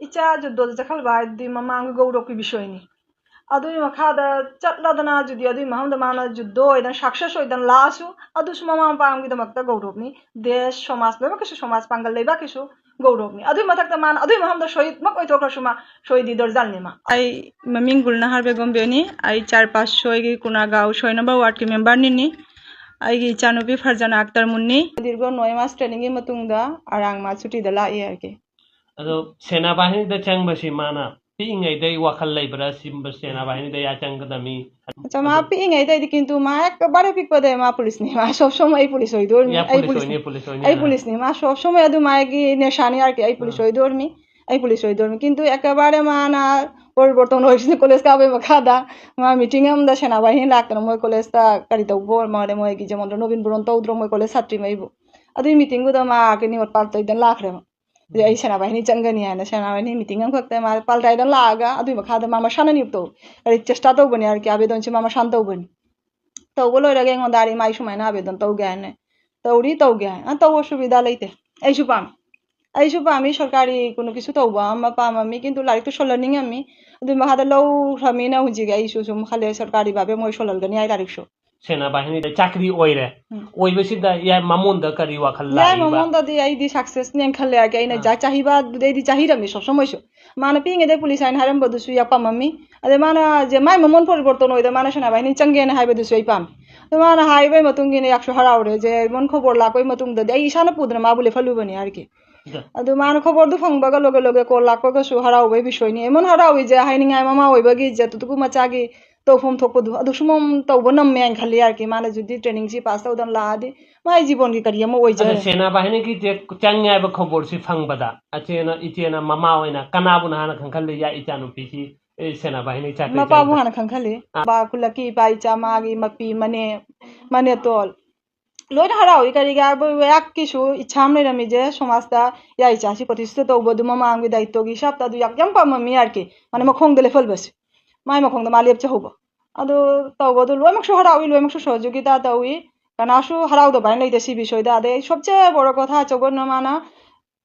ꯏꯆꯥ ꯖꯨꯗꯣꯗ ꯆꯠꯈꯠꯂꯕ ꯍꯥꯏꯗꯤ ꯃꯃꯥꯡꯒꯤ ꯒꯧꯔꯕꯀꯤ ꯕꯤꯁꯣꯏꯅꯤ ꯑꯗꯨꯒꯤ ꯃꯈꯥꯗ ꯆꯠꯂꯗꯅ ꯖꯨꯗꯤ ꯑꯗꯨꯒꯤ ꯃꯐꯝꯗ ꯃꯥꯅ ꯖꯨꯗꯣ ꯑꯣꯏꯗꯅ ꯁꯛꯁꯦꯁ ꯑꯣꯏꯗꯅ ꯂꯥꯛꯑꯁꯨ ꯑꯗꯨꯁꯨ ꯃꯃꯥ ꯃꯄꯥꯒꯤꯗꯃꯛꯇ ꯒꯧꯔꯕꯅꯤ ꯗꯦꯁ ꯁꯃꯥꯖ ꯂꯣꯏꯅꯃꯛꯀꯤꯁꯨ ꯁꯃꯥꯖ ꯄꯥꯡꯒꯜ ꯂꯩꯕꯥꯛꯀꯤꯁꯨ ꯒꯧꯔꯕꯅꯤ ꯑꯗꯨꯒꯤ ꯃꯊꯛꯇ ꯃꯥꯅ ꯑꯗꯨꯒꯤ ꯃꯐꯝꯗ ꯁꯣꯏꯗꯃꯛ ꯑꯣꯏꯊꯣꯛꯈ꯭ꯔꯁꯨ ꯃꯥ ꯁꯣꯏꯗꯤ ꯗꯔꯖꯥꯜꯅꯤ ꯃꯥ ꯑꯩ ꯃꯃꯤꯡ ꯒꯨꯜꯅꯍꯥꯔ ꯕꯦꯒꯝ ꯕꯦꯅꯤ ꯑꯩ 4-5-6ꯒꯤ ꯀꯨꯅꯥꯒꯥꯎ 6 ꯅꯝꯕꯔ ꯋꯥꯔꯗꯀꯤ ꯃꯦꯝꯕꯔꯅꯤꯅꯤ ꯑꯩꯒꯤ ꯏꯆꯥꯅꯨꯄꯤ ꯐꯔꯖꯥꯅꯥ ꯑख्ꯇꯔ ꯃꯨꯟꯅꯤ ꯗꯤꯔꯒꯣ 9 ꯃꯥꯁ ꯇ꯭रेनिंगꯒꯤ ꯃꯇꯨꯡꯗ ꯑꯔꯥꯡ ꯃꯥ ꯁꯨꯇꯤꯗ ꯂꯥꯛꯏ ꯍꯥꯏꯒꯦ ꯑꯗꯣ ꯁꯦꯅꯥ ꯕꯥहिनीꯗ ꯆꯪꯕꯁꯤ ꯃꯥꯅ ꯄꯤꯛꯏꯉꯩꯗꯩ ꯋꯥꯈꯜ ꯂꯩꯕ꯭ꯔꯥ ꯁꯤꯝꯕ ꯁꯦꯅꯥ ꯕꯥहिनीꯗ ꯌꯥ ꯆꯪꯒꯗꯃꯤ मा पिङैदैदि किन्तु मा एकबारे पिक्पदे मा पुलिसनि मा सब समय पुलिस होइदोरमि आई पुलिसनि मा सब समय अदु मागी नेशानि आरकि आई पुलिस होइदोरमि किन्तु एकबारे माना परिवर्तन होइसिनि कलेज काबे मखादा मा मीटिंग हमदा सेना बाहिनी लाक्तन मोय कलेज ता करि तौबो मारे मोय गि जमन नवीन बुरन तौद्रो मोय कलेज छात्री मैबो अदु मीटिंग गुदा मा के नि पाल तैदन लाखरे आई सेना बाहिनी चंगनी है सेना बाहिनी मीटिंग हम खक्ते मा पाल तैदन लागा अदु मखादा मा मशाना निपतो करि चेष्टा तौबनि आरकि आवेदन से मा शान तौबनि तौबो लोइरागे अंगोंदारी माइ सुमायना आवेदन तौगे हाने तौरी तौगे हाने तौ असुविधा लैते ऐसु पामी सरकारी कुनु किसु तौबा मा पामामी किन्तु लाइक तो सोलनिंगामी अदु मखादा लौ रमीना हुजिगे ऐसु सुम खाले सरकारी बाबे मोय सोललगनि आई डाइरेक्ट सेना बाहिनी चाकरी ओइरे ओइबसिदा या मामोनदा करी वाखल ला या मामोनदा दि आइदि सक्सेस नें खले आके आइना जा चाहिबा देदि चाहिरमी सब समयसु माना पिङेदे पुलिस आइन हारम बदुसु या पामामी अदे माना जे माइ मामोन परिवर्तन होइदा माना सेना बाहिनी चंगेना हाइबदुसु आई पाम तो माना हाइबे मतुंगिने याक्सु हरावरे जे मन खबर लाकोइ मतुंगदा दे इसाना पुद्र माबुले फलुबनि आरके अदु माना खबर दु फंगबागा लोगे लोगे को लाकोगसु हरावबे बिसयनि एमन हरावि जे हाइनिङाय मामा होइबागि जे तुतुकु मचागी तौफम थोकपदु अदु सुमम तौबो नम्मे आइन खालि आरके माना जुदि ट्रेनिंग सि पास तौदन लादि माइ जीवन की करिया म ओइजे सेना बाहिनी की जे चंगायब खबर सि फंगबदा अचेना इचेना मामा होइना कनाबु नाना खंखल या इचानुपि सि सेना बाहिनी चाकरी मपाबु हाना खंखले बा कुलकी पाइचा मागी मपी मने तोल लोइन हरावि करिगा याक किसु इच्छाम लेरमि जे समाजदा या इचासि प्रतिष्ठित तौबदु ममांगि दायित्वगि हिसाबता दु याक यम पाममि आरके माने मखोंगदे लेफलबस माइ मखोंगदा मालेप चहौबो अदु तौबदु लोइमक्सु हरावि लोइमक्सु सहयोगिता तौइ कनासु हरावदो बाइन लैते सि बिसयदा दे सबसे बड़ कथा चौबन माना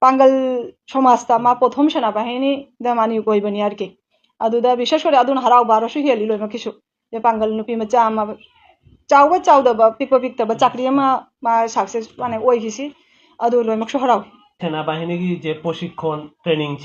पांगल समाजता मा प्रथम सेना बाहिनी दामानि गइबनि आरके अदुदा विशेष करे अदुन हराव बारसु हेलि लोइमकिसु जे पांगल नुपि मचा मा चावबा चावदबा पिकबा चाकरी मा सक्सेस माने ओइगिसि अदु लोइमक्सु हराव सेना बाहिनी की जे प्रशिक्षण ट्रेनिंग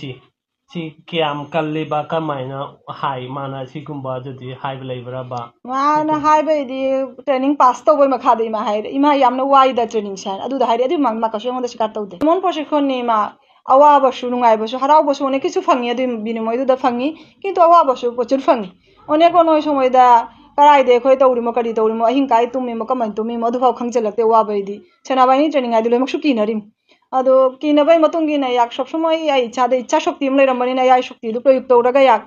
सी क्याम कल्ले बा कमाइना हाई माना सिकुम्बा जदि हाई लेबरा बा माना हाई बेदि ट्रेनिंग पास तौबय मखादि मा हाई इमा यामना वाइ दा ट्रेनिंग सान अदु दा हाई अदि मा माकासु मोदा सिकार तौदे मन प्रशिक्षण नि मा अवाबसु नुंगाइबसु हरावबसु अने किसु फंगि अदि बिनिमय दा फंगि किन्तु अवाबसु पचुर फंगि अनेक नय समयदा कराइदे खय तौरिमो करि तौरिमो अहिं काय तुमिमो कमाइन तुमिमो अदु फाव खंगजेलक्ते वाबैदि सेना बाहिनी ट्रेनिंग आइदि लोइमक्सु किनरिम अदु किनबै मतुंगिना याक सब समय या इच्छा शक्ति म लेरमबनिना या शक्ति दु प्रयोग तौरगा याक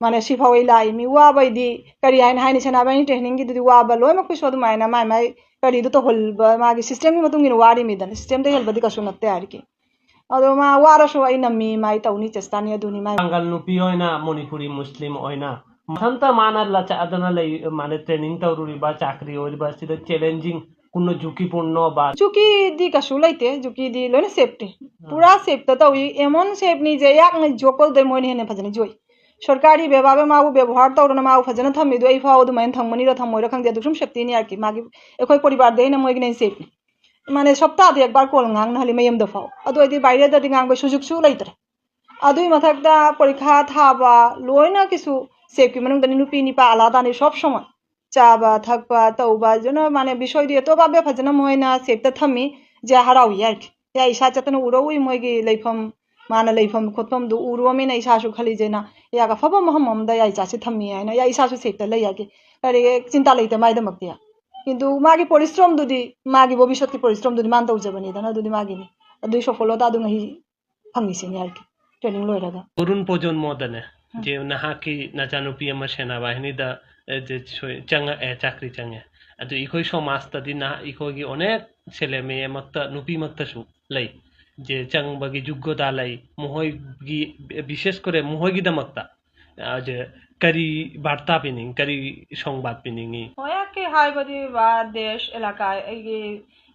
माने सिफावै लाई मि वाबैदि करि आइन हाइनि सेना बाहिनी ट्रेनिंग गिदि वाबा लोइमक्सु सदु माइना माइ करि दु तो होलबा मागी सिस्टम नि मतुंगिना वारि मिदन सिस्टम दे हेलबदि कसु नत्ते आरके अदु मा वारसु आई नम्मी माइ तौनी चेष्टानि अदुनि माइ पांगल नुपि होइना मणिपुरी मुस्लिम होइना मथंता माना लचा अदना लै माने ट्रेनिंग तौरुरि बा चाकरी होइबा सिदा चैलेंजिंग कुनो झुकीपूर्ण बा झुकी दी कसु लैते झुकी दी लोने सेफ्टी पूरा सेफ त तौई एमन सेफ नि जे याक नै जोकल दे मोनि हेने फजने जोइ सरकारी बेबाबे माउ व्यवहार तौरना माउ फजने थम्मि दो इफा ओदु मैन थंगमनि र थंमोइ र खंगदे दुसुम सेफ्टी नि आरकी मागी एखोइ परिवार देइन मोइगि नै सेफ माने सप्ताह दे एक बार कोल ngang नहलि मयम दफाव अदु इदि बाइरे द दिंगांग बे सुजुगसु लैतरे अदुइ मथकदा परीक्षा थाबा लोइना किसु सेफ कि मनंग दनि नुपि निपा आलादा नि सब समय चाबा थकबा तौबा जनो माने विषय दिए तो बाबे फजना मोइना सेफ त थम्मि जे हरावि आरकी या इसा चतन उरोइ मोइगि लैफम माना लैफम खोतम दु उरोमि नै इसासु खलि जेना या गा फबम महम द या इसासु थम्मि हैन या इसासु सेफ त लै याके अरे चिंता लैते माइद मक्तिया किन्तु मागी परिश्रम दुदि मागी भविष्यत की परिश्रम दुदि मान तौजबनि दना दुदि मागी नि अदुइ सफलता दु नहि फंगिसिनि आरकी ट्रेनिंग लोइरागा उरुन पोजन मोदने जे नहा की नचानुपि अमा सेना बाहिनी दा जे चंगा चाकरी चंगे अदु इखोइ समाज तदि ना इखोगी अनेक सेलेमे मक्ता नुपि मक्तासु लै जे चंगबगी जुग्गता लै मोहयगी विशेष करे मोहयगी दमक्ता जे करी वार्ता पिनिंग करी संवाद पिनिंगी होया के हाइबदि बा देश इलाका एगी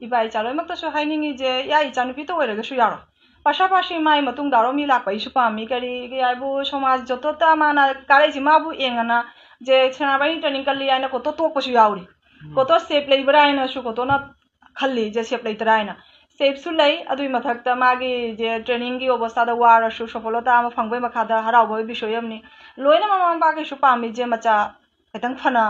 इबाइ चालोय मक्तासु हाइनिंगी जे या इचानुपि तो ओइरगसु यारो পাশাপাশি মাই মাতুং দারো মি লাকপাই সু পামি কারি আইবু সমাজ যতটা মানা কারাইজি মাবু এঙ্গানা যে সেনাবাহিনী ট্রেনিং কালি আইনা কত তোকপসু ইয়াউরি কত সেফ লাইবরা আইনা সু কত না খালি যে সেফ লাইতরা আইনা सेफ सुलाई अदुई मथक्ता मागी जे ट्रेनिंग की अवस्था दा वार सु सफलता आमा फंगबै मखादा हरावबै विषय हमनी लोइना मामा बागे सु पामी जे मचा खतंग फना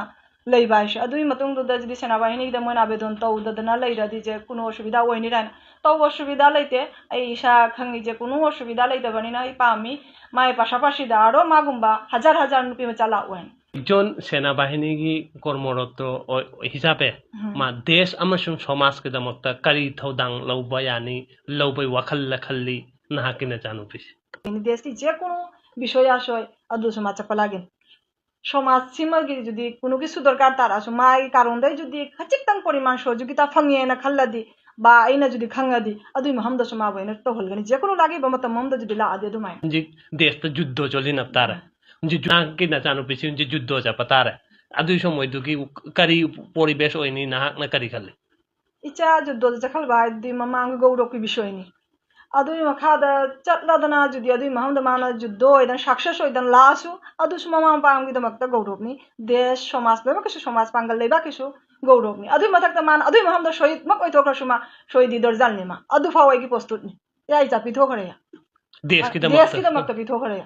लैबाइस अदुई मतुंग दुदा जदि सेनाबाहिनी दा मन आवेदन तौ ददना लैरादि जे कुनो असुविधा ओइनि रान तौ असुविधा लैते ऐ इसा खंगि जे कुनो असुविधा लैदबनिना इ पामी माय पाशापाशी दा आरो मागुम्बा हजार हजार नुपि मचा लावेन একজন সেনাবাহিনী কর্মরত হিসাবে মা দেশ আমসুং সমাজকেদমক্তা কারি থৌদাং লৌবা ইয়ানি লৌবাই ওয়াখাল্লা খাল্লি নাহাকিনা জানু পিস দেশটি যে কোনো বিষয় আসয় আদু সমাজ চাপালাগেন সমাজ সিমাগি যদি কোনো কিছু দরকার তার আসো মাই কারণ দেয় যদি খাচিকতাং পরিমাণ সহযোগিতা ফাঙ্গিয়ে না খাল্লা দি বা আইনা যদি খাঙ্গা দি আদুই মহামদ সমা বইনা তো হলগানি যে কোনো লাগে বা মত মহামদ যদি লা আদে দুমাই যে দেশটা যুদ্ধ চলি না তারা যে নাহাকিনা জানু পিস যে যুদ্ধ চাপা তারা আদুই সময় দুকি কারি পরিবেশ ওইনি নাহাক না কারি খাল্লি ইচ্ছা যুদ্ধ জাখাল বাই দি মামাং গৌরকি বিষয় নি আদুই মাখাদা চাটলাদনা যদি আদুই মহামদ মানা যুদ্ধ এদান সাকসেস ওইদান লাসু আদু সুমামা পাঙ্গি দমক্তা গৌরবনি দেশ সমাজ বেবা কিছু সমাজ পাঙ্গাল লেবা কিছু গৌরবনি আদুই মাথাক্তা মান আদুই মহামদ শহীদ মক ওই তোকরা সুমা শহীদি দরজাল নিমা আদু ফাওয়াই কি প্রস্তুত নি ইয়াই চাপি থো করে দেশ কি দমক্তা পিথো করে